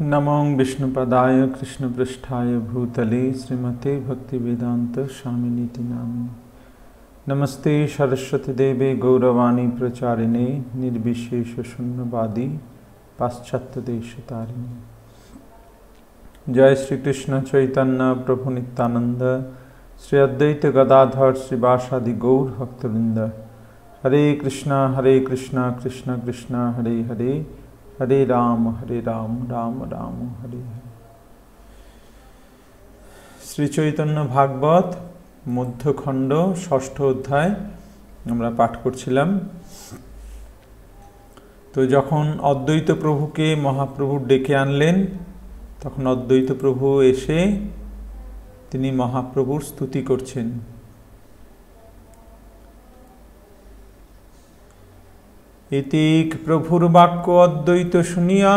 नमो विष्णुपदाय कृष्णपृष्ठाय भूतले श्रीमते भक्तिवेदांत स्वामिनीति नामिने। नमस्ते सरस्वती देवे गौरवाणी प्रचारिणे निर्विशेष शून्यवादी पाश्चात्य देशतारिणे। जय श्री कृष्ण चैतन्य प्रभु नित्यानंद श्री अद्वैत गदाधर श्रीवासादि गौर भक्तवृंद। हरे कृष्णा कृष्ण कृष्ण हरे हरे, हरे राम राम राम हरे हरे। श्री चैतन्य भागवत मध्यखंड षष्ठ अध्याय আমরা পাঠ করছিলাম। তো যখন অদ্বৈত প্রভুকে মহাপ্রভু ডেকে আনলেন তখন অদ্বৈত প্রভু এসে তিনি মহাপ্রভুর স্তুতি করছেন। इतिक प्रभुर वाक्य अद्वैत शुनिया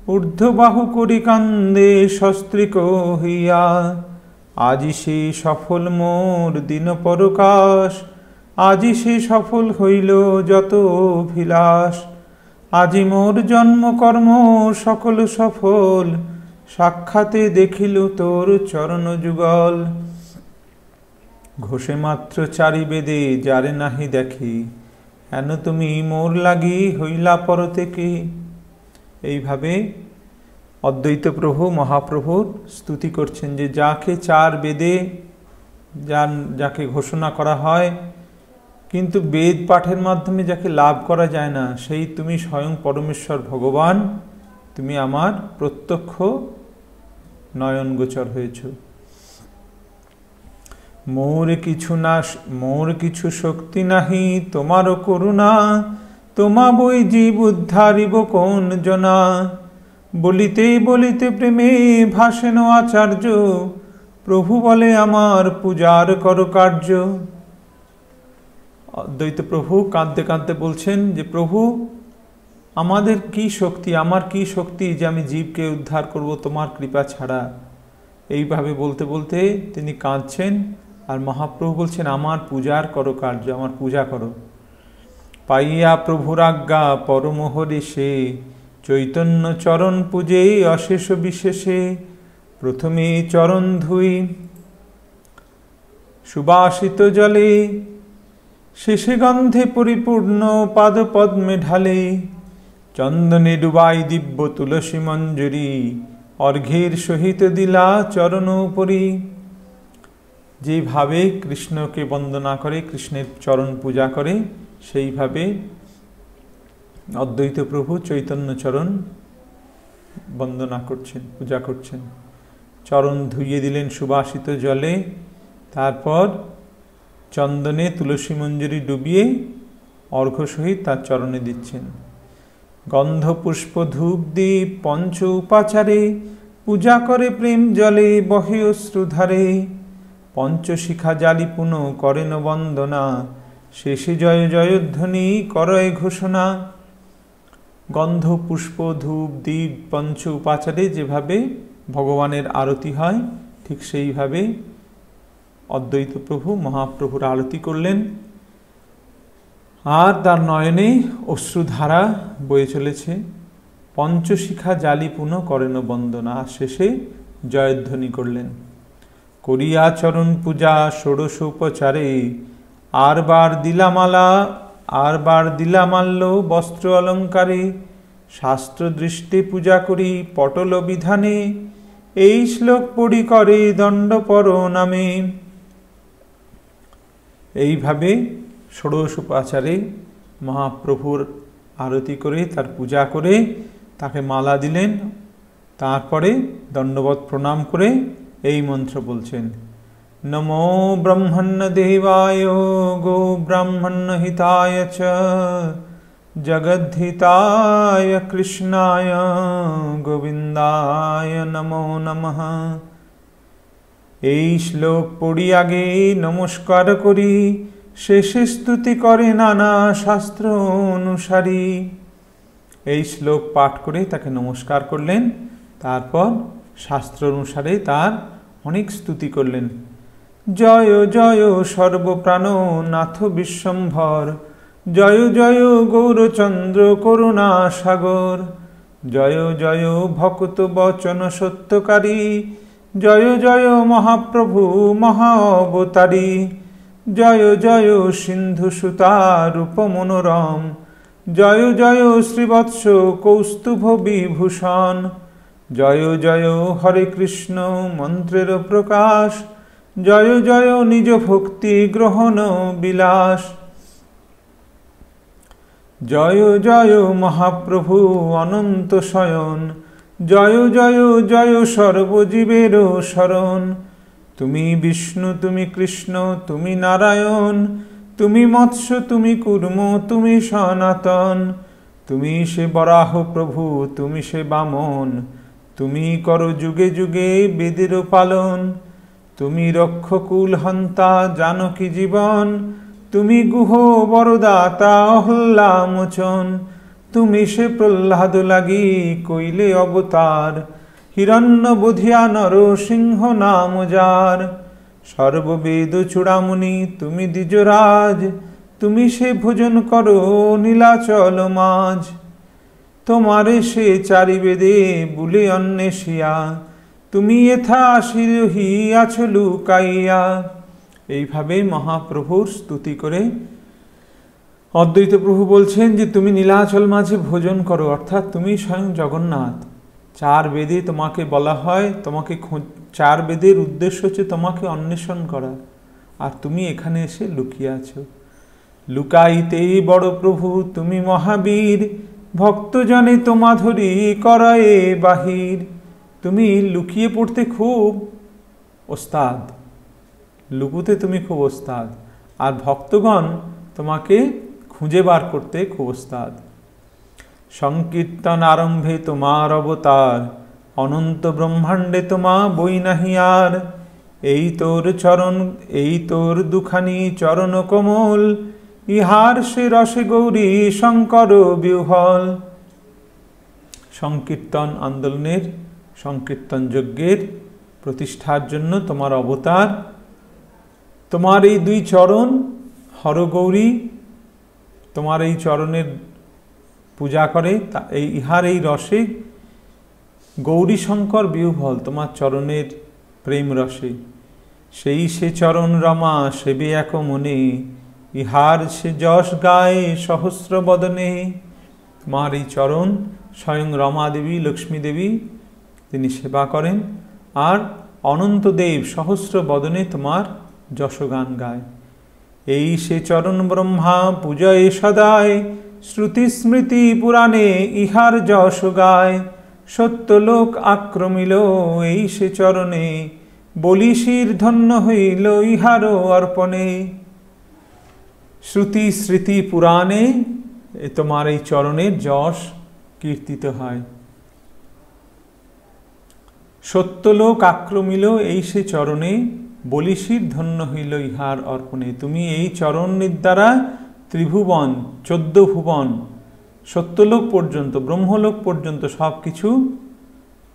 ऊर्ध्वबाहु करि कांदे शस्त्रिक हइया। आजि से सफल मोर दिन परकाश, आजि से सफल हइल जत अभिलाष। आजि मोर जन्म कर्म सकल सफल, साक्षाते देखिलु तोर चरण जुगल। घोषे मात्र चारि बेदे जारे नाहि देखी, एन तुमी मोर लागी हইলা पर থেকে। এইভাবে অদ্বৈত প্রভু মহাপ্রভুর স্তুতি করছেন যে যাকে চার বেদে যাকে ঘোষণা করা হয় কিন্তু বেদ পাঠের মাধ্যমে যাকে লাভ করা যায় না, সেই তুমি স্বয়ং পরমেশ্বর ভগবান, তুমি আমার প্রত্যক্ষ নয়নগোচর হয়েছ। मोर किछु शक्ति नाही तोमारो करुणा, तोमा बोई जीव उद्धारिब कोन जना। बोलिते बोलिते प्रेमे भासेन आचार्य, प्रभु बोले आमार पूजार करो कार्य। अद्वैत प्रभु कांदते कांदते बोलছেন যে प्रभु আমাদের কি শক্তি, আমার কি শক্তি যে আমি জীবকে উদ্ধার করব তোমার কৃপা ছাড়া। এইভাবে বলতে বলতে তিনি কাঁদছেন আর মহাপ্রভু বলছেন আমার পূজার করো কার্য, আমার পূজা করো। পাইয়া প্রভুর আজ্ঞা পরমহরে সে, চৈতন্য চরণ পূজে অশেষ বিশেষে। প্রথমে চরণ ধুই সুবাসিত জলে, শেষে গন্ধে পরিপূর্ণ পাদ পদ্মে ঢালে। চন্দনে ডুবাই দিব্য তুলসী মঞ্জুরি, অর্ঘ্যের সহিত দিলা চরণ উপরি। যেভাবে কৃষ্ণকে বন্দনা করে, কৃষ্ণের চরণ পূজা করে, সেইভাবে অদ্বৈত প্রভু চৈতন্য চরণ বন্দনা করছেন, পূজা করছেন। চরণ ধুইয়ে দিলেন সুবাসিত জলে, তারপর চন্দনে তুলসী মঞ্জুরি ডুবিয়ে অর্ঘ্য সহিত তার চরণে দিচ্ছেন। গন্ধ পুষ্প ধূপ দীপ পঞ্চ উপাচারে, পূজা করে প্রেম জলে বহে অশ্রুধারে। পঞ্চশিখা জালি পুন করেন বন্দনা, শেষে জয় জয়ধ্বনি করয় ঘোষণা। গন্ধ পুষ্প ধূপ দীপ পঞ্চ উপাচারে যেভাবে ভগবানের আরতি হয়, ঠিক সেইভাবে অদ্বৈত প্রভু মহাপ্রভুর আরতি করলেন। আর তার নয়নে অশ্রুধারা বয়ে চলেছে। পঞ্চশিখা জালি পুন করেন বন্দনা, শেষে জয়ধ্বনি করলেন। করিয়া চরণ পূজা ষোড়শ উপচারে, আরবার দিলামালা আরবার দিলামাল্য বস্ত্র অলঙ্কারে। শাস্ত্র দৃষ্টি পূজা করি পটল বিধানে, এই শ্লোক পড়ি করে দণ্ডপর নামে। এইভাবে ষোড়শ উপাচারে মহাপ্রভুর আরতি করে তার পূজা করে তাকে মালা দিলেন। তারপরে দণ্ডবত প্রণাম করে এই মন্ত্র বলছেন, নমো ব্রহ্মণ্য দেবায় গো ব্রাহ্মণ্য হিতায় চ, জগদ্ধিতায় কৃষ্ণায় গোবিন্দায় নমো নমঃ। এই শ্লোক পড়ি আগে নমস্কার করি, শেষে স্তুতি করে নানা শাস্ত্র অনুসারী। এই শ্লোক পাঠ করে তাকে নমস্কার করলেন, তারপর শাস্ত্র অনুসারে তার অনেক স্তুতি করলেন। জয় জয় সর্বপ্রাণ নাথ বিশ্বম্ভর, জয় জয় গৌরচন্দ্র করুণা সাগর। জয় জয় ভক্ত বচন সত্যকারী, জয় জয় মহাপ্রভু মহা অবতারী, জয় জয় সিন্ধু সুতা রূপ মনোরম, জয় জয় শ্রীবৎস কৌস্তুভ বিভূষণ, জয় জয় হরে কৃষ্ণ মন্ত্রের প্রকাশ, জয় জয় নিজ ভক্তি গ্রহণ বিলাস, জয় জয় মহাপ্রভু অনন্ত শয়ন, জয় জয় জয় সর্বজীবের শরণ। তুমি বিষ্ণু, তুমি কৃষ্ণ, তুমি নারায়ণ, তুমি মৎস্য, তুমি কূর্ম, তুমি সনাতন, তুমি সে বরাহ প্রভু, তুমি সে বামন, তুমি করো যুগে যুগে বেদের পালন, তুমি রক্ষকুল হন্তা জানকী জীবন, তুমি গুহ বরদাতা অহল্লা মোচন, তুমি সে প্রহ্লাদ লাগি কইলে অবতার, হিরণ্য বধিয়া নর সিংহ নাম যার, সর্ববেদ চূড়ামণি তুমি দ্বিজরাজ, তুমি সে ভোজন করো নীলাচল মাঝ, তোমারে সে চারি বেদে বুলে অন্বেষিয়া, তুমি এথা শিরহি আছো লুকাইয়া। এইভাবে মহাপ্রভুর স্তুতি করে অদ্বৈত প্রভু বলছেন যে তুমি নীলাচল মাঝে ভোজন করো, অর্থাৎ তুমি স্বয়ং জগন্নাথ। চার বেদে তোমাকে বলা হয়, তোমাকে চার বেদের উদ্দেশ্য হচ্ছে তোমাকে অন্বেষণ করা, আর তুমি এখানে এসে লুকিয়ে আছো। লুকাইতেই বড় প্রভু তুমি মহাবীর, ভক্তজনে তোমা ধরি করয়ে বাহির। তুমি লুকিয়ে পড়তে খুব ওস্তাদ, লুকুতে তুমি খুব ওস্তাদ, আর ভক্তগণ তোমাকে খুঁজে বার করতে খুব ওস্তাদ। সংকীর্তন আরম্ভে তোমার অবতার, অনন্ত ব্রহ্মাণ্ডে তোমা বই নাহি আর। এই তোর চরণ, এই তোর দুখানি চরণ কোমল, ইহার সে রসে গৌরী শঙ্কর বিহ্বল। সংকীর্তন আন্দোলনের, সংকীর্তন যজ্ঞের প্রতিষ্ঠার জন্য তোমার অবতার। তোমার এই দুই চরণ হরগৌরী, তোমার এই চরণের পূজা করে, এই ইহার এই রসে গৌরী শঙ্কর বিহ্বল, তোমার চরণের প্রেম রসে। সেই সে চরণ রমা সেবে এক মনে, ইহার সে যশ গায়ে সহস্র বদনে। তোমার এই চরণ স্বয়ং রমা দেবী, লক্ষ্মী দেবী তিনি সেবা করেন, আর অনন্তদেব সহস্র বদনে তোমার যশগান গায়। এই সে চরণ ব্রহ্মা পূজয়ে সদায়, শ্রুতি স্মৃতি পুরাণে ইহার যশ গায়। সত্যলোক আক্রমিল এই সে চরণে, বলি শির ধন্য হইল ইহার অর্পণে। শ্রুতি স্মৃতি পুরাণে তোমার এই চরণের যশ কীর্তিত হয়। সত্যলোক আক্রমিল এই সে চরণে, বলিশির ধন্য হইল ইহার অর্পণে। তুমি এই চরণের দ্বারা ত্রিভুবন, 14 ভুবন, সত্যলোক পর্যন্ত, ব্রহ্মলোক পর্যন্ত সব কিছু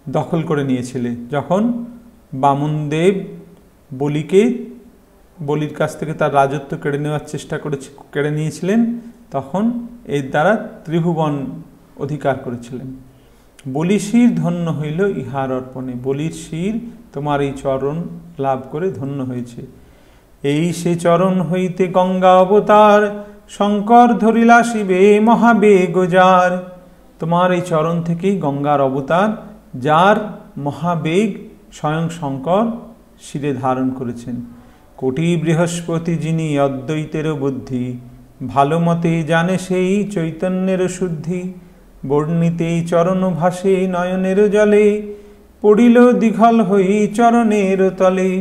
দখল করে নিয়েছিলে। যখন বামনদেব বলির কাছ থেকে তার রাজত্ব কেড়ে নেওয়ার চেষ্টা কেড়ে নিয়েছিলেন, তখন এর দ্বারা ত্রিভুবন অধিকার করেছিলেন। বলি শির ধন্য হইল ইহার অর্পণে, বলির শির তোমার এই চরণ লাভ করে ধন্য হয়েছে। এই সে চরণ হইতে গঙ্গা অবতার, শঙ্কর ধরিলা শিবে মহাবেগ যার। তোমার এই চরণ থেকেই গঙ্গার অবতার, যার মহাবেগ স্বয়ং শঙ্কর শিরে ধারণ করেছেন। কোটি বৃহস্পতি যিনি অদ্বৈতের বুদ্ধি, ভালো মতে জানে সেই চৈতন্যের শুদ্ধি। বর্ণিতেই চরণ ভাসে নয়নের জলে, পড়িল দীঘল হই চরণের তলে।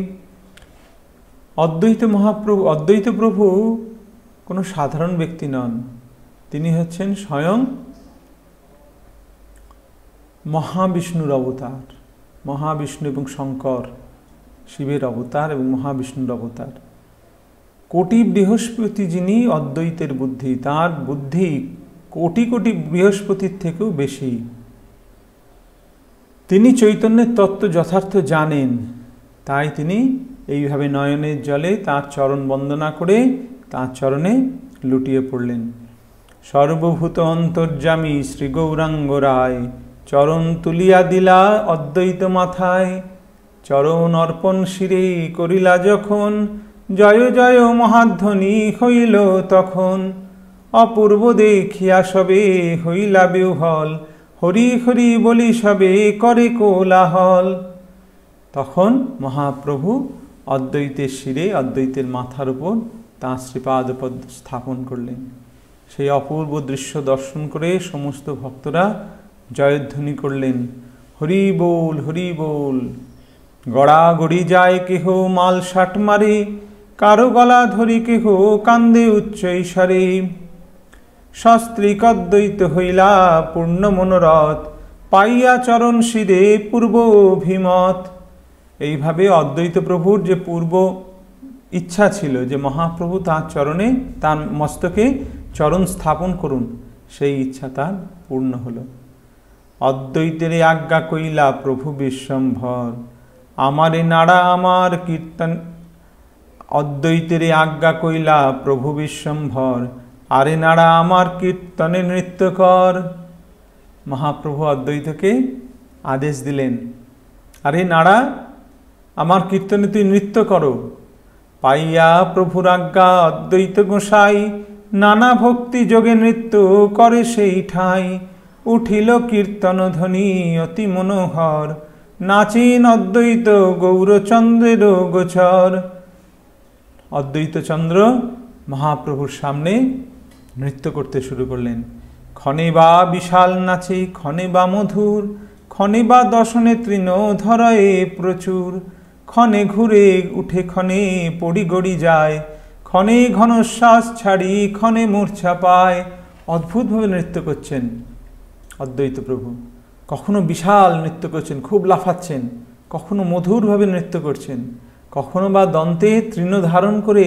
অদ্বৈত প্রভু কোনো সাধারণ ব্যক্তি নন, তিনি হচ্ছেন স্বয়ং মহাবিষ্ণুর অবতার। মহাবিষ্ণু এবং শঙ্কর শিবের অবতার এবং মহাবিষ্ণুর অবতার। কোটি বৃহস্পতি যিনি অদ্বৈতের বুদ্ধি, তার বুদ্ধি কোটি কোটি বৃহস্পতির থেকেও বেশি। তিনি চৈতন্যের তত্ত্ব যথার্থ জানেন, তাই তিনি এইভাবে নয়নের জলে তাঁর চরণ বন্দনা করে তাঁর চরণে লুটিয়ে পড়লেন। সর্বভূত অন্তর্যামী শ্রী গৌরাঙ্গ রায়, চরণ তুলিয়া দিলা অদ্বৈত মাথায়, চরণ অর্পণ শিরে করিলা যখন, জয় জয় মহাধ্বনি হইল তখন। অপূর্ব দেখিয়া সবে হইলা বিহ্বল, হরি হরি বলি সবে করে কোলাহল। তখন মহাপ্রভু অদ্বৈতের শিরে, অদ্বৈতের মাথার উপর তাঁর শ্রীপাদপদ স্থাপন করলেন। সেই অপূর্ব দৃশ্য দর্শন করে সমস্ত ভক্তরা জয়ধ্বনি করলেন, হরি বল হরি বল। গড়া গড়ি যায় কেহ মাল ষাট মারে, কারো গলা ধরি কেহ কান্দে উচ্চ ঈশ্বরে। সস্ত্রীক অদ্বৈত হইলা পূর্ণ মনোরথ, পাইয়া চরণ শিরে পূর্ব অভিমত। এইভাবে অদ্বৈত প্রভুর যে পূর্ব ইচ্ছা ছিল যে মহাপ্রভু তাঁর চরণে, তাঁর মস্তকে চরণ স্থাপন করুন, সেই ইচ্ছা তার পূর্ণ হল। অদ্বৈতের আজ্ঞা কইলা প্রভু বিশ্বম্ভর, আমারে নাড়া আমার কীর্তন। অদ্বৈতের আজ্ঞা কইলা প্রভু বিশ্বম্ভর, আরে নাড়া আমার কীর্তনে নৃত্য কর। মহাপ্রভু অদ্বৈতকে আদেশ দিলেন, আরে নাড়া আমার কীর্তনে তুই নৃত্য করো। পাইয়া প্রভুর আজ্ঞা অদ্বৈত গোসাই, নানা ভক্তি যোগে নৃত্য করে সেই ঠাই। উঠিল কীর্তন ধ্বনি অতি মনোহর, নাচেন অদ্বৈত গৌরচন্দ্রের গোচর। অদ্বৈত চন্দ্র মহাপ্রভুর সামনে নৃত্য করতে শুরু করলেন। ক্ষণে বা বিশাল নাচে, ক্ষণে বা মধুর, ক্ষণে বা দশনে তৃণ ধরয়ে প্রচুর। ক্ষণে ঘুরে উঠে, ক্ষণে পড়ি গড়ি যায়, ক্ষণে ঘনশ্বাস ছাড়ি, ক্ষণে মূর্ছা পায়। অদ্ভুতভাবে নৃত্য করছেন অদ্বৈত প্রভু। কখনো বিশাল নৃত্য করছেন, খুব লাফাচ্ছেন, কখনো মধুরভাবে নৃত্য করছেন, কখনো বা দন্তে তৃণ ধারণ করে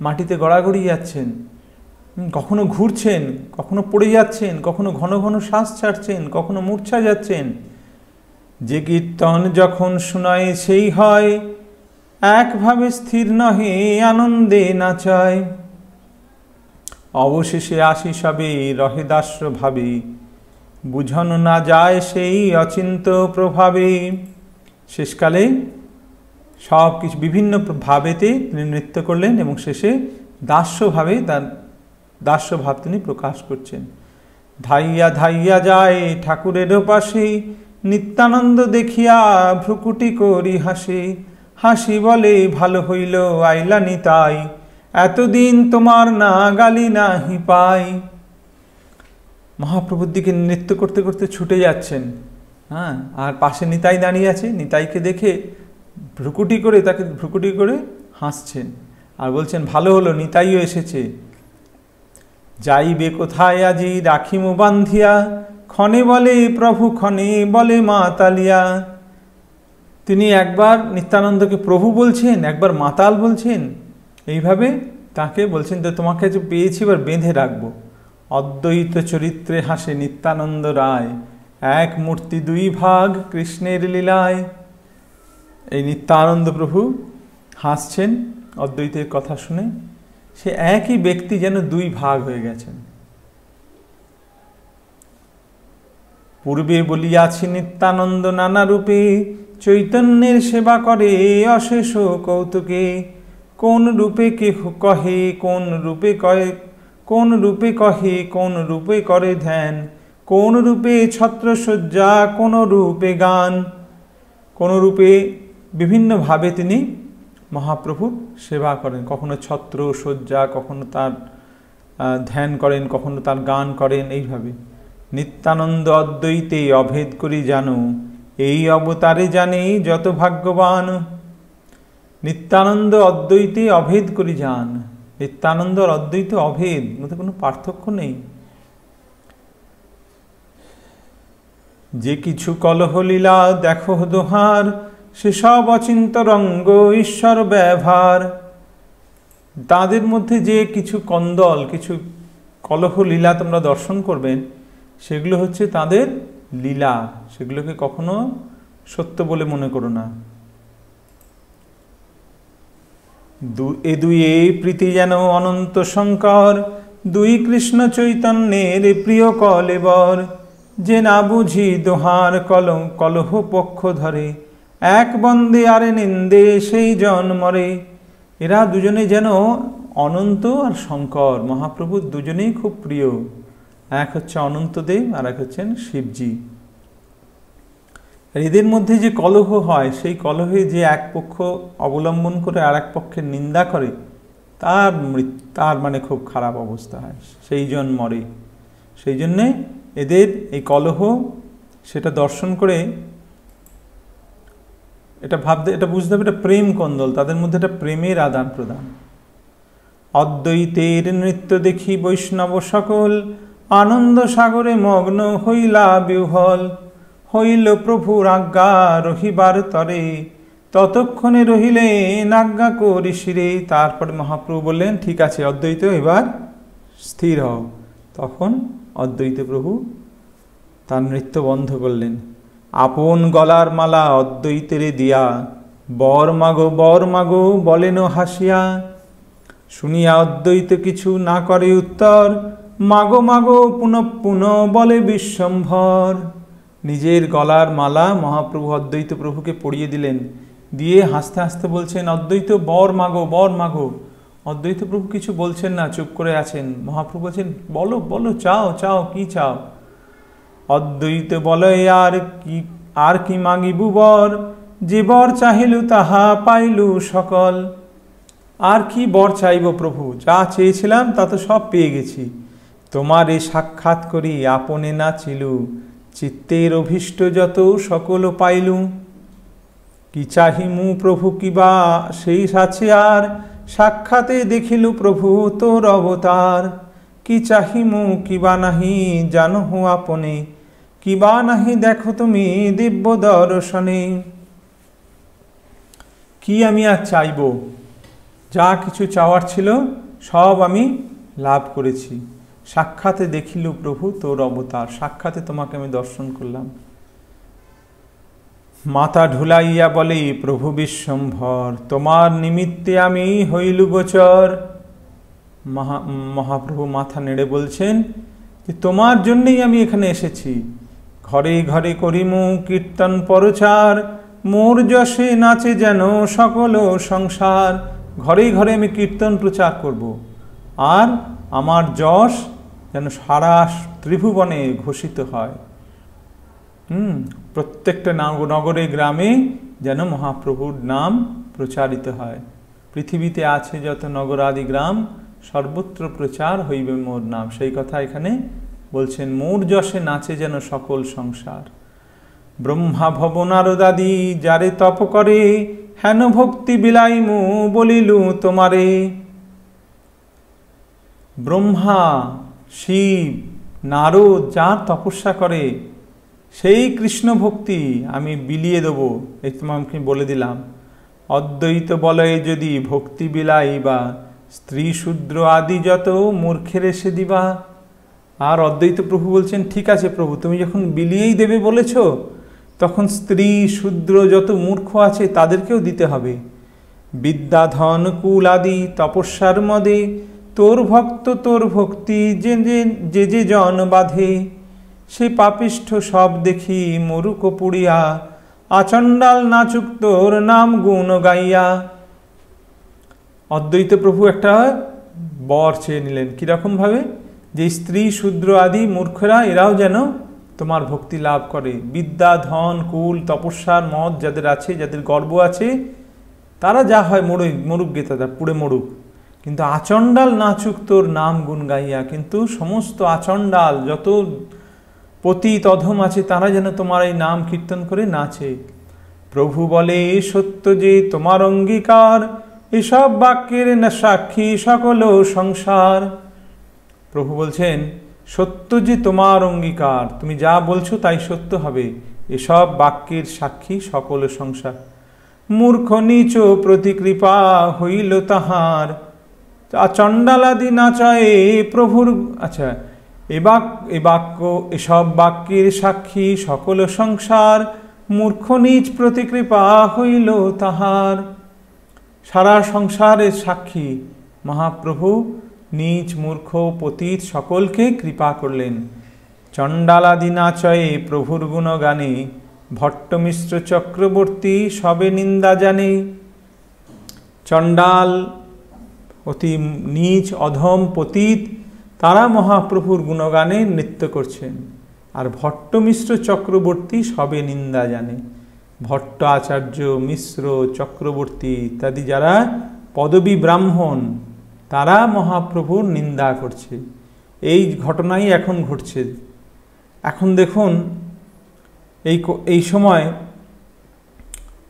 মাটিতে গড়াগড়ি যাচ্ছেন, কখনো ঘুরছেন, কখনো পড়ে যাচ্ছেন, কখনো ঘন ঘন শ্বাস ছাড়ছেন, কখনো মূর্ছা যাচ্ছেন। যে কীর্তন যখন শোনায় সেই হয়, একভাবে স্থির নহে আনন্দে নাচায়। অবশেষে আসি সবে রহে দাস্য ভাবে, বুঝন না যায় সেই অচিন্ত প্রভাবে। শেষকালে সব কিছু বিভিন্ন ভাবেতে তিনি নৃত্য করলেন এবং শেষে দাস্যভাবে তার দাস্যভাব তিনি প্রকাশ করছেন। ধাইয়া ধাইয়া যায় ঠাকুরের পাশে, নিত্যানন্দ দেখিয়া ভ্রুকুটি করি হাসে। হাসি বলে ভালো হইল আইলা নিতাই, এতদিন তোমার না গালি নাহি পাই। মহাপ্রভুর দিকে নৃত্য করতে করতে ছুটে যাচ্ছেন, হ্যাঁ, আর পাশে নিতাই দাঁড়িয়ে আছে। নিতাইকে দেখে তাকে ভ্রুকুটি করে হাসছেন আর বলছেন ভালো হলো নিতাইও এসেছে। যাইবে কোথায় আজি রাখিমু বান্ধিয়া, ক্ষণে বলে প্রভু ক্ষণে বলে মা তালিয়া। তিনি একবার নিত্যানন্দকে প্রভু বলছেন, একবার মাতাল বলছেন, এইভাবে তাকে বলছেন যে তোমাকে যে পেয়েছি এবার বেঁধে রাখবো। অদ্বৈত চরিত্রে হাসে নিত্যানন্দ রায়, এক মূর্তি দুই ভাগ কৃষ্ণের লীলায়। এই নিত্যানন্দ প্রভু হাসছেন অদ্বৈতের কথা শুনে। সে একই ব্যক্তি যেন দুই ভাগ হয়ে গেছেন। পূর্বে বলিয়াছি নিত্যানন্দ নানা রূপে, চৈতন্যের সেবা করে অশেষ কৌতুকে। কোন রূপে কে কহে, কোন রূপে কহে, কোন রূপে কহে, কোন রূপে করে ধ্যান। কোন রূপে ছত্রসজ্জা, কোন রূপে গান। কোন রূপে বিভিন্নভাবে তিনি মহাপ্রভুর সেবা করেন। কখনো ছত্র সজ্জা, কখনো তার ধ্যান করেন, কখনো তার গান করেন। এইভাবে নিত্যানন্দ অদ্বৈতে অভেদ করি জানো, এই অবতারে জানে যত ভাগ্যবান। নিত্যানন্দ অদ্বৈতে অভেদ করি যান। নিত্যানন্দ আর অদ্বৈত অভেদ, মধ্যে কোনো পার্থক্য নেই। যে কিছু কলহ লীলা দেখো দোহার, সেসব অচিন্ত রঙ্গ ঈশ্বর ব্যবহার। তাদের মধ্যে যে কিছু কন্দল, কিছু কলহ লীলা তোমরা দর্শন করবেন, সেগুলো হচ্ছে তাদের লীলা, সেগুলোকে কখনো সত্য বলে মনে করো না। এ দুই প্রীতি যেন অনন্ত শঙ্কর, দুই কৃষ্ণ চৈতন্যের প্রিয় কলেবর। যে না বুঝি দোহার কলহ পক্ষ ধরে, এক বন্দে আরে নিন্দে সেই জন মরে। এরা দুজনে যেন অনন্ত আর শঙ্কর মহাপ্রভুর দুজনেই খুব প্রিয়। এক হচ্ছে অনন্তদেব আর এক হচ্ছেন শিবজি। এদের মধ্যে যে কলহ হয়, সেই কলহে যে এক পক্ষ অবলম্বন করে আর এক পক্ষের নিন্দা করে, তার মানে খুব খারাপ অবস্থা হয়, সেই জন মরে। সেই জন্যে এদের এই কলহ সেটা দর্শন করে এটা বুঝতে হবে, এটা প্রেম কন্দল, তাদের মধ্যে একটা প্রেমের আদান প্রদান। অদ্বৈতের নৃত্য দেখি বৈষ্ণব সকল, আনন্দ সাগরে মগ্ন হইলা বিহ্বল। হইল প্রভুর আজ্ঞা রহিবার তরে, ততক্ষণে রহিলেন আজ্ঞা করি শিরে। তারপরে মহাপ্রভু বললেন, ঠিক আছে অদ্বৈত, এবার স্থির হও। তখন অদ্বৈত প্রভু তার নৃত্য বন্ধ করলেন। আপন গলার মালা অদ্বৈতেরে দিয়া, বর মাগো বলেন হাসিয়া। শুনিয়া অদ্বৈত কিছু না করে উত্তর, মাগো পুনঃ বলে বিশ্বম্ভর। নিজের গলার মালা মহাপ্রভু অদ্বৈত প্রভুকে পরিয়ে দিলেন, দিয়ে হাসতে হাসতে বলছেন, অদ্বৈত বর মাগো। অদ্বৈত প্রভু কিছু বলছেন না, চুপ করে আছেন। মহাপ্রভু বলছেন, বলো চাও কি চাও। অদ্বৈত বলে, আর কি মাগিবু বর, যে বর চাহিলু তাহা পাইলু সকল। আর কি বর চাইব প্রভু, যা চেয়েছিলাম তা তো সব পেয়ে গেছি। তোমার এই সাক্ষাৎ করি আপনে না ছিলু, চিত্তের অভীষ্ট যত সকল পাইলু। কি চাহিমু প্রভু কিবা সেই আছে আর, সাক্ষাতে দেখিলু প্রভু তোর অবতার। কি চাহিমু কিবা নাহি জানহু আপনে, কিবা নাহি দেখো তুমি দিব্য দর্শনে। কি আমি আর চাইব, যা কিছু চাওয়ার ছিল সব আমি লাভ করেছি। সাক্ষাতে দেখিলু প্রভু তোর অবতার, সাক্ষাতে তোমাকে আমি দর্শন করলাম। মাথা ঢুলাইয়া বলে প্রভু বিশ্বম্ভর, তোমার নিমিত্তে আমি হইলু গোচর। মহাপ্রভু মাথা নেড়ে বলছেন যে তোমার জন্যই আমি এখানে এসেছি। ঘরে ঘরে করিমু কীর্তন পরচার, মোর যশে নাচে যেন সকল সংসার। ঘরে ঘরে আমি কীর্তন প্রচার করব, আর আমার যশ যেন সারা ত্রিভুবনে ঘোষিত হয়। প্রত্যেকটা নগরে গ্রামে যেন মহাপ্রভুর নাম প্রচারিত হয়। পৃথিবীতে আছে যত নগরাদি গ্রাম, সর্বত্র প্রচার হইবে মোর নাম। সেই কথা এখানে বলছেন, মোর যশে নাচে যেন সকল সংসার। ব্রহ্মা ভবনারদাদি যারে তপ করে, হেন ভক্তি বিলাইমু বলিলু তোমারে। ব্রহ্মা, শিব, নারদ যার তপস্যা করে, সেই কৃষ্ণ ভক্তি আমি বিলিয়ে দেব, এই তোমাকে বলে দিলাম। অদ্বৈত বলয়ে যদি ভক্তি বিলাইবা, স্ত্রী শূদ্র আদি যত মূর্খের এসে দিবা। আর অদ্বৈত প্রভু বলছেন, ঠিক আছে প্রভু, তুমি যখন বিলিয়েই দেবে বলেছ, তখন স্ত্রী শূদ্র যত মূর্খ আছে তাদেরকেও দিতে হবে। বিদ্যা ধন কুল আদি তপস্যার মদে, তোর ভক্ত তোর ভক্তি যে জন বাঁধে। সে পাপিষ্ঠ সব দেখি মরুক পুড়িয়া, আচণ্ডাল নাচুক তোর নাম গুণ গাইয়া। অদ্বৈত প্রভু একটা বর চেয়ে নিলেন, কিরকম ভাবে, যে স্ত্রী শূদ্র আদি মূর্খরা এরাও যেন তোমার ভক্তি লাভ করে। বিদ্যা ধন কুল তপস্যার মদ যাদের আছে, যাদের গর্ব আছে, তারা যা হয় মরুক গে, তারা পুড়ে মরুক, কিন্তু আচণ্ডাল নাচুক তোর নাম গুণ গাইয়া। কিন্তু সমস্ত আচণ্ডাল যত পতিত অধম আছে, তারা যেন তোমার এই নাম কীর্তন করে নাচে। প্রভু বলে, সত্য যে তোমার অঙ্গীকার, এসব বাক্যের না সাক্ষী সকল সংসার। প্রভু বলছেন, সত্য যে তোমার অঙ্গীকার, তুমি যা বলছো তাই সত্য হবে, এসব বাক্যের সাক্ষী সকল সংসার। মূর্খ নিচ প্রতিকৃপা হইল তাহার, চণ্ডালাদি নাচায়ে প্রভুর। আচ্ছা, এসব বাক্যের সাক্ষী সকল সংসার, মূর্খ নিজ প্রতিকৃপা হইল তাহার। সারা সংসারের সাক্ষী মহাপ্রভু নিজ মূর্খ পতিত সকলকে কৃপা করলেন। চণ্ডালাদি নাচয়ে প্রভুর গুণগানে, ভট্টমিশ্র চক্রবর্তী সবে নিন্দা জানে। চণ্ডাল, অতি নীচ অধম পতিত, তারা মহাপ্রভুর গুণগানে নৃত্য করছেন। আর ভট্টমিশ্র চক্রবর্তী সবে নিন্দা জানে। ভট্ট, আচার্য, মিশ্র, চক্রবর্তী ইত্যাদি যারা পদবী ব্রাহ্মণ, তারা মহাপ্রভুর নিন্দা করছে। এই ঘটনাই এখন ঘটছে। এখন দেখুন, এই সময়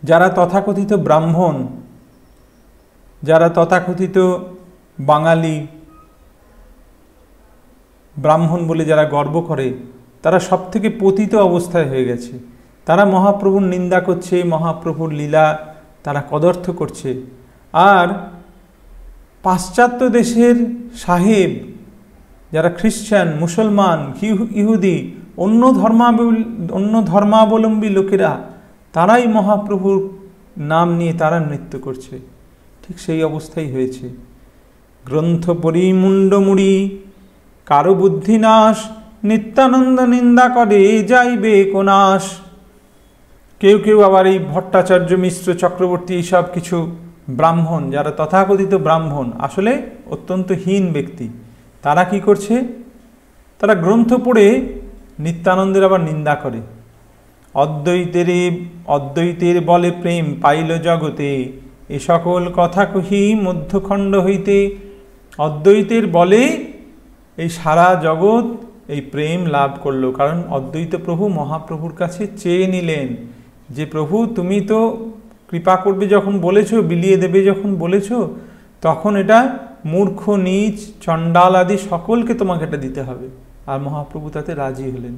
যারা তথাকথিত ব্রাহ্মণ, যারা তথাকথিত বাঙালি ব্রাহ্মণ বলে যারা গর্ব করে, তারা সব থেকে পতিত অবস্থায় হয়ে গেছে। তারা মহাপ্রভুর নিন্দা করছে, মহাপ্রভুর লীলা তারা কদর্থ করছে। আর পাশ্চাত্য দেশের সাহেব, যারা খ্রিস্টান, মুসলমান, ইহুদি, অন্য ধর্মাবলম্বী লোকেরা, তারাই মহাপ্রভুর নাম নিয়ে তারা নৃত্য করছে। ঠিক সেই অবস্থাই হয়েছে। গ্রন্থ পড়ি মুন্ডমুড়ি, কারো বুদ্ধিনাশ, নিত্যানন্দ নিন্দা করে যাইবে কোনাশ। কেউ কেউ আবার এই ভট্টাচার্য, মিশ্র, চক্রবর্তী, এইসব কিছু ব্রাহ্মণ, যারা তথাকথিত ব্রাহ্মণ, আসলে অত্যন্ত হীন ব্যক্তি, তারা কি করছে? তারা গ্রন্থ পড়ে নিত্যানন্দের আবার নিন্দা করে। অদ্বৈতের বলে প্রেম পাইল জগতে, এ সকল কথা কহি মধ্যখণ্ড হইতে। অদ্বৈতের বলে এই সারা জগৎ এই প্রেম লাভ করলো, কারণ অদ্বৈত প্রভু মহাপ্রভুর কাছে চেয়ে নিলেন যে প্রভু তুমি তো কৃপা করবে যখন বলেছ, বিলিয়ে দেবে যখন বলেছ, তখন এটা মূর্খ, নীচ, চণ্ডাল আদি সকলকে তোমাকে এটা দিতে হবে। আর মহাপ্রভু তাতে রাজি হলেন।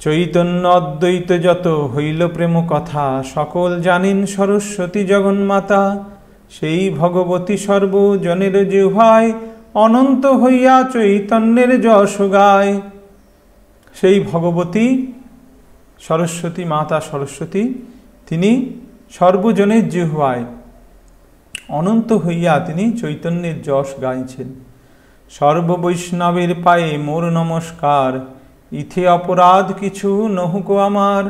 চৈতন্য অদ্বৈত যত হইল প্রেম কথা, সকল জানেন সরস্বতী জগন্মাতা। সেই ভগবতী সর্বজনের জিহ্বায়, অনন্ত হইয়া চৈতন্যের যশ গায়। সেই ভগবতী সরস্বতী, মাতা সরস্বতী, তিনি সর্বজনের জিহ্বায় অনন্ত হইয়া তিনি চৈতন্যের যশ গাইছেন। সর্ববৈষ্ণবের পায়ে মোর নমস্কার, ইথে অপরাধ কিছু নহুক আমার।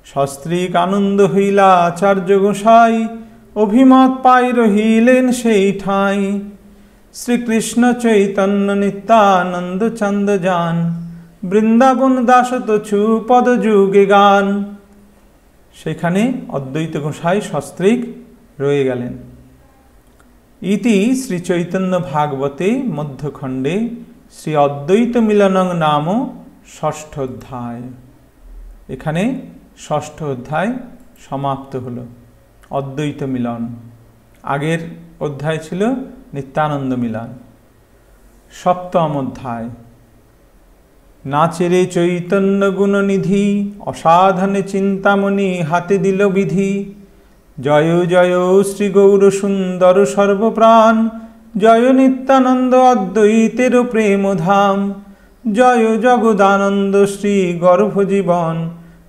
সস্ত্রীক আনন্দ হইলা আচার্য গোসাই, অভিমত পাই রহিলেন সেই ঠাঁই। শ্রীকৃষ্ণ চৈতন্য নিত্যানন্দ চন্দ যান, বৃন্দাবন দাসতছু পদ যুগে গান। সেখানে অদ্বৈত গোসাই সস্ত্রীক রয়ে গেলেন। ইতি শ্রী চৈতন্য ভাগবতে মধ্যখণ্ডে শ্রী অদ্বৈত মিলনং নাম ষষ্ঠ অধ্যায়। এখানে ষষ্ঠ অধ্যায় সমাপ্ত হল। অদ্বৈত মিলন, আগের অধ্যায় ছিল নিত্যানন্দ মিলন। সপ্তম অধ্যায়। নাচেরে চৈতন্য গুণনিধি, অসাধনে চিন্তামণি হাতে দিল বিধি। জয় জয় শ্রী গৌর সুন্দর সর্বপ্রাণ, জয় নিত্যানন্দ অদ্বৈতের প্রেম ধাম। জয় জগদানন্দ শ্রী গর্ভ জীবন,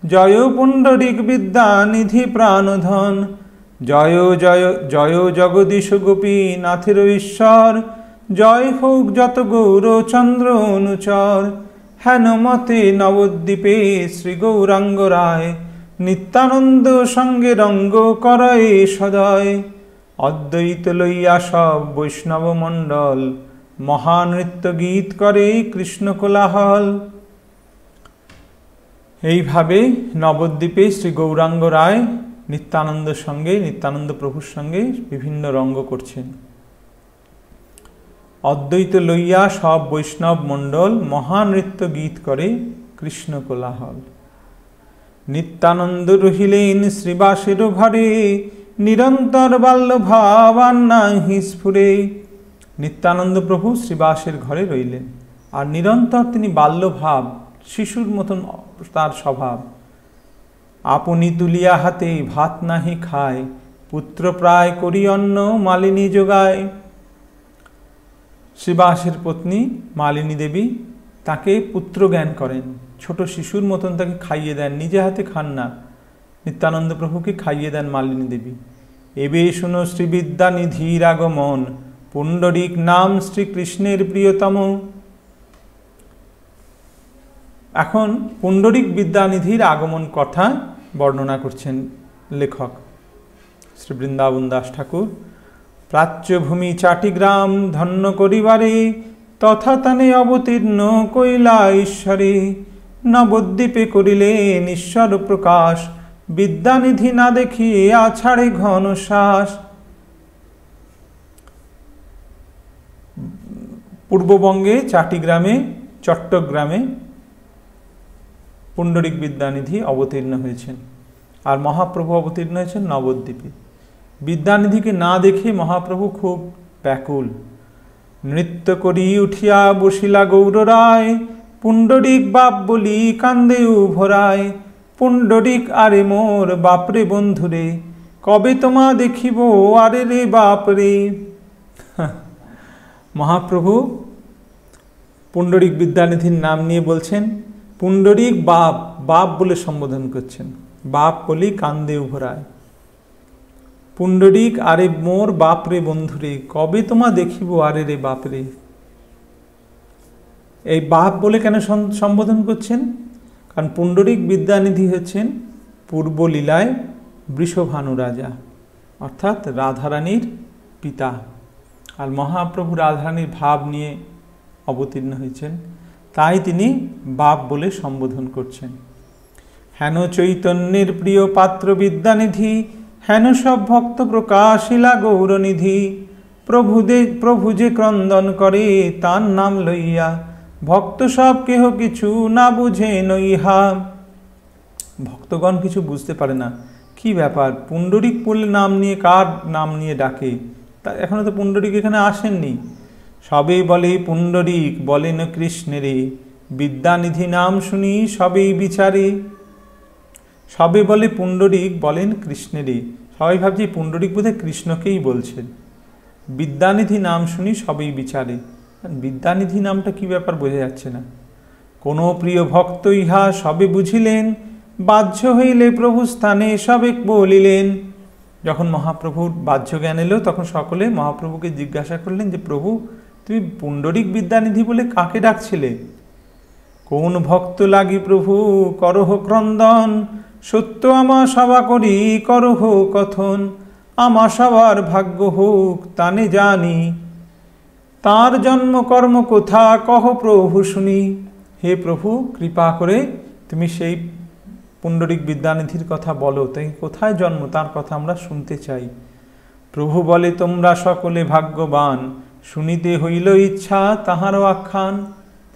জয় পুণ্ডরিক বিদ্যা নিধি প্রাণধন। জয় জয় জয় জগদীশ গোপীনাথের ঈশ্বর, জয় হোক যত গৌরচন্দ্র অনুচর। হেন মতে নবদ্বীপে শ্রী গৌরাঙ্গ রায়, নিত্যানন্দ সঙ্গে রঙ্গ করয়ে সদয়। অদ্বৈত লইয়া সব বৈষ্ণব মণ্ডল, মহানৃত্য গীত করে কৃষ্ণ কোলাহল। এইভাবে নবদ্বীপে শ্রী গৌরাঙ্গ রায় নিত্যানন্দের সঙ্গে, নিত্যানন্দ প্রভুর সঙ্গে বিভিন্ন রঙ্গ করছেন। অদ্বৈত লইয়া সব বৈষ্ণব মণ্ডল, মহানৃত্য গীত করে কৃষ্ণ কোলাহল। নিত্যানন্দ রহিলেন শ্রীবাসের ঘরে, নিরন্তর বাল্য ভাব আর নাহি স্ফুরে। নিত্যানন্দ প্রভু শ্রীবাসের ঘরে রইলেন, আর নিরন্তর তিনি বাল্যভাব, শিশুর মতন তার স্বভাব। আপনি তুলিয়া হাতে ভাত নাহি খায়, পুত্র প্রায় করি অন্ন মালিনী যোগায়। শ্রীবাসের পত্নী মালিনী দেবী তাকে পুত্র জ্ঞান করেন, ছোট শিশুর মতন তাকে খাইয়ে দেন, নিজে হাতে খান না, নিত্যানন্দ প্রভুকে খাইয়ে দেন মালিনী দেবী। এবে শুনো শ্রীবিদ্যা নিধির আগমন, পুণ্ডরিক নাম শ্রীকৃষ্ণের প্রিয়তম। এখন পুণ্ডরিক বিদ্যানিধির আগমন কথা বর্ণনা করছেন লেখক শ্রী বৃন্দাবন দাস ঠাকুর। প্রাচ্যভূমি চাটিগ্রাম ধন্য করিবারে, তথা তানে অবতীর্ণ কইলা ঈশ্বরে। নবদ্বীপে করিলেন ঈশ্বর প্রকাশ, বিদ্যানিধি না দেখিয়ে আছাড়ে ঘন শ্বাস। পূর্ববঙ্গে চাটিগ্রামে, চট্টগ্রামে পুণ্ডরিক বিদ্যানিধি অবতীর্ণ হয়েছেন, আর মহাপ্রভু অবতীর্ণ হয়েছেন নবদ্বীপে। বিদ্যানিধিকে না দেখে মহাপ্রভু খুব ব্যাকুল। নৃত্য করি উঠিয়া বসিলা গৌররায়, পুণ্ডরিক বাপ বলি কান্দে উভরায়। পুণ্ডরিক আরে মোর বাপরে বন্ধুরে, কবে তোমা দেখিব আরে রে বাপরে। মহাপ্রভু পুণ্ডরিক বিদ্যানিধির নাম নিয়ে বলছেন, পুণ্ডরিক বাপ, বাপ বলে সম্বোধন করছেন। বাপ বলি কান্দে উভরায়। পুণ্ডরিক আরে মোর বাপরে বন্ধুরে, কবে তোমা দেখিব আরে রে বাপরে। এই বাপ বলে কেন সম্বোধন করছেন? কারণ পুণ্ডরিক বিদ্যানিধি হচ্ছেন পূর্বলীলায় বৃষভানু রাজা, অর্থাৎ রাধারানীর পিতা। আর মহাপ্রভু রাধারানীর ভাব নিয়ে অবতীর্ণ হয়েছেন, তাই তিনি বাপ বলে সম্বোধন করছেন। হেন চৈতন্যের প্রিয় পাত্র বিদ্যানিধি, হেন সব ভক্ত প্রকাশিলা গৌরনিধি। প্রভু যে ক্রন্দন করে তার নাম লইয়া, ভক্ত সব কেহ কিছু না বুঝে নইহা। ভক্তগণ কিছু বুঝতে পারে না, কি ব্যাপার, পুণ্ডরিক বলে নাম নিয়ে কার নাম নিয়ে ডাকে? তা এখনো তো পুণ্ডরিক এখানে আসেননি। সবে বলে পুণ্ডরিক বলেন কৃষ্ণেরে, বিদ্যানিধি নাম শুনি সবেই বিচারে। সবে বলে পুণ্ডরিক বলেন কৃষ্ণেরে, সবাই ভাবছি পুণ্ডরিক বোধহয় কৃষ্ণকেই বলছেন। বিদ্যানিধি নাম শুনি সবেই বিচারে, বিদ্যানিধি নামটা কি ব্যাপার বোঝা যাচ্ছে না। কোনো প্রিয় ভক্ত ইহা সবে বুঝিলেন, বাহ্য হইলে প্রভু স্থানে সবে বলিলেন। যখন মহাপ্রভুর বাহ্য জ্ঞান এলো, তখন সকলে মহাপ্রভুকে জিজ্ঞাসা করলেন যে, প্রভু তুমি পুণ্ডরিক বিদ্যানিধি বলে কাকে ডাকছিলে? কোন ভক্ত লাগি প্রভু করহ ক্রন্দন, সত্য আমা সভা করি করহ কথন। আমা সবার ভাগ্য হোক তানে জানি, তার জন্ম কর্ম কোথা কহ প্রভু শুনি। হে প্রভু, কৃপা করে তুমি সেই পুণ্ডরিক বিদ্যানিধির কথা বলো, তাই কোথায় জন্ম তার কথা আমরা শুনতে চাই। প্রভু বলে, তোমরা সকলে ভাগ্যবান, শুনিতে হইল ইচ্ছা তাহারও আখ্যান।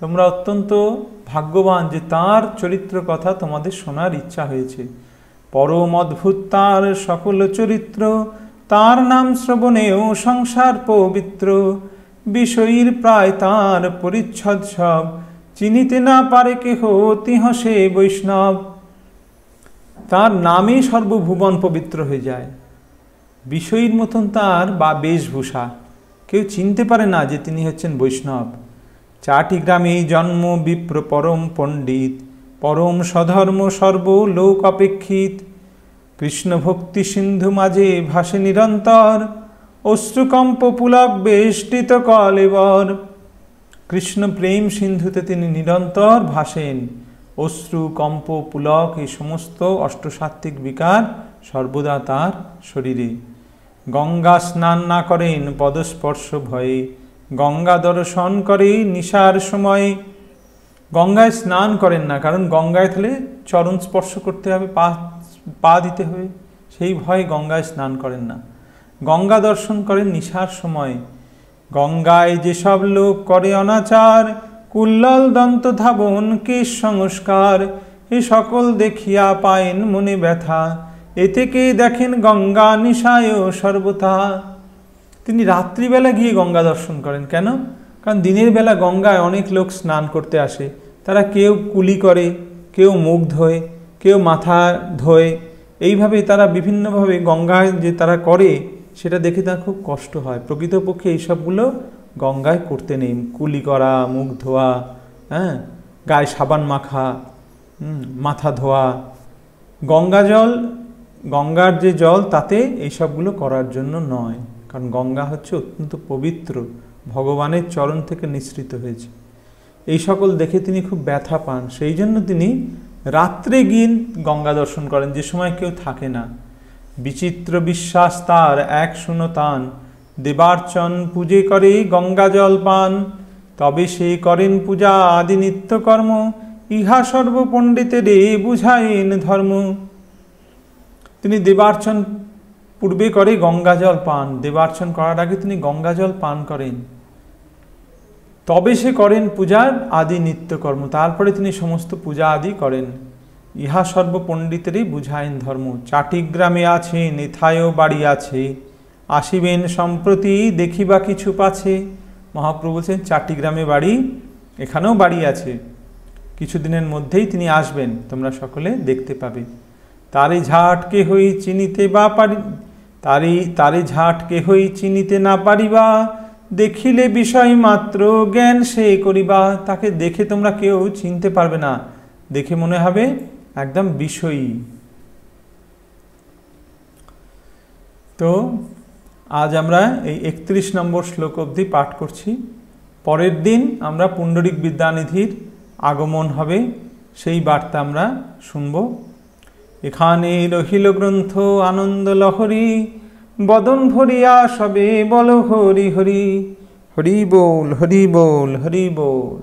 তোমরা অত্যন্ত ভাগ্যবান যে তার চরিত্র কথা তোমাদের শোনার ইচ্ছা হয়েছে। পরম অদ্ভুত তার সকল চরিত্র, তার নাম শ্রবণেও সংসার পবিত্র। বিষয়ীর প্রায় তার পরিচ্ছদ সব, চিনিতে না পারে কেহ তিহ সে বৈষ্ণব। তার নামেই সর্বভুবন পবিত্র হয়ে যায়। বিষয়ীর মতন তার বা বেশভূষা, কেউ চিনতে পারে না যে তিনি হচ্ছেন বৈষ্ণব। চাটিগ্রামে জন্ম বিপ্র পরম পণ্ডিত, পরম সধর্ম সর্বলোক অপেক্ষিত। কৃষ্ণ ভক্তি সিন্ধু মাঝে ভাসে নিরন্তর, অশ্রুকম্প পুলক বেষ্টিত কলেবর। কৃষ্ণ প্রেম সিন্ধুতে তিনি নিরন্তর ভাসেন। অশ্রু, কম্প, পুলক এই সমস্ত অষ্টসাত্ত্বিক বিকার সর্বদা তার শরীরে। গঙ্গা স্নান না করেন পদস্পর্শ ভয়ে, গঙ্গা দর্শন করে নিশার সময়ে। গঙ্গায় স্নান করেন না, কারণ গঙ্গায় তাহলে চরণ স্পর্শ করতে হবে, পা দিতে হবে, সেই ভয়ে গঙ্গায় স্নান করেন না। গঙ্গা দর্শন করেন নিশার সময়। গঙ্গায় যেসব লোক করে অনাচার, কুল্লল দন্ত ধাবন কেশ সংস্কার। এ সকল দেখিয়া পায়েন মনে ব্যথা, এ থেকে দেখেন গঙ্গা নিশায় সর্বথা। তিনি রাত্রিবেলা গিয়ে গঙ্গা দর্শন করেন। কেন? কারণ দিনের বেলা গঙ্গায় অনেক লোক স্নান করতে আসে। তারা কেউ কুলি করে, কেউ মুখ ধোয়, কেউ মাথা ধোয়। এইভাবে তারা বিভিন্নভাবে গঙ্গায় যে তারা করে, সেটা দেখে তার খুব কষ্ট হয়। প্রকৃতপক্ষে এইসবগুলো গঙ্গায় করতে নেই। কুলি করা, মুখ ধোয়া, গায়ে সাবান মাখা, মাথা ধোয়া, গঙ্গার যে জল তাতে এইসবগুলো করার জন্য নয়। কারণ গঙ্গা হচ্ছে অত্যন্ত পবিত্র, ভগবানের চরণ থেকে নিঃসৃত হয়েছে। এই সকল দেখে তিনি খুব ব্যথা পান। সেই জন্য তিনি রাত্রে গিয়ে গঙ্গা দর্শন করেন, যে সময় কেউ থাকে না। বিচিত্র বিশ্বাস তার এক শুনো তান, দেবার্চন পূজে করে গঙ্গা জল পান, তবে সে করেন পূজা আদি নিত্যকর্ম, ইহা সর্ব পণ্ডিতেরে বুঝায়েন ধর্ম। তিনি দেবার্চন পূর্বে করে গঙ্গা জল পান, দেবার্চন করার আগে তিনি গঙ্গা জল পান করেন, তবে সে করেন পূজার আদি নিত্যকর্ম, তারপরে তিনি সমস্ত পূজা আদি করেন। ইহা সর্ব পণ্ডিতেরই বুঝায়েন ধর্ম। চাটিগ্রামে আছেন, এথায়ও বাড়ি আছে, আসিবেন সম্প্রতি দেখিবা কিছু পাছে। মহাপ্রভু বলছেন চাটিগ্রামে বাড়ি, এখানেও বাড়ি আছে, কিছুদিনের মধ্যেই তিনি আসবেন, তোমরা সকলে দেখতে পাবে। তারে ঝাট কেহই চিনিতে বা পারি, তারে ঝাট কেহই চিনিতে না পারিবা, দেখিলে বিষয় মাত্র জ্ঞান সে করিবা। তাকে দেখে তোমরা কেউ চিনতে পারবে না, দেখে মনে হবে একদম বিষয়ী। তো আজ আমরা এই 31 নম্বর শ্লোক অবধি পাঠ করছি। পরের দিন আমরা পুণ্ডরিক বিদ্যানিধির আগমন হবে, সেই বার্তা আমরা শুনব। এখানে রহিল গ্রন্থ আনন্দ লহরী, বদন ভরিয়া সবে বল হরি হরি। হরি বল, হরি বল, হরি বল।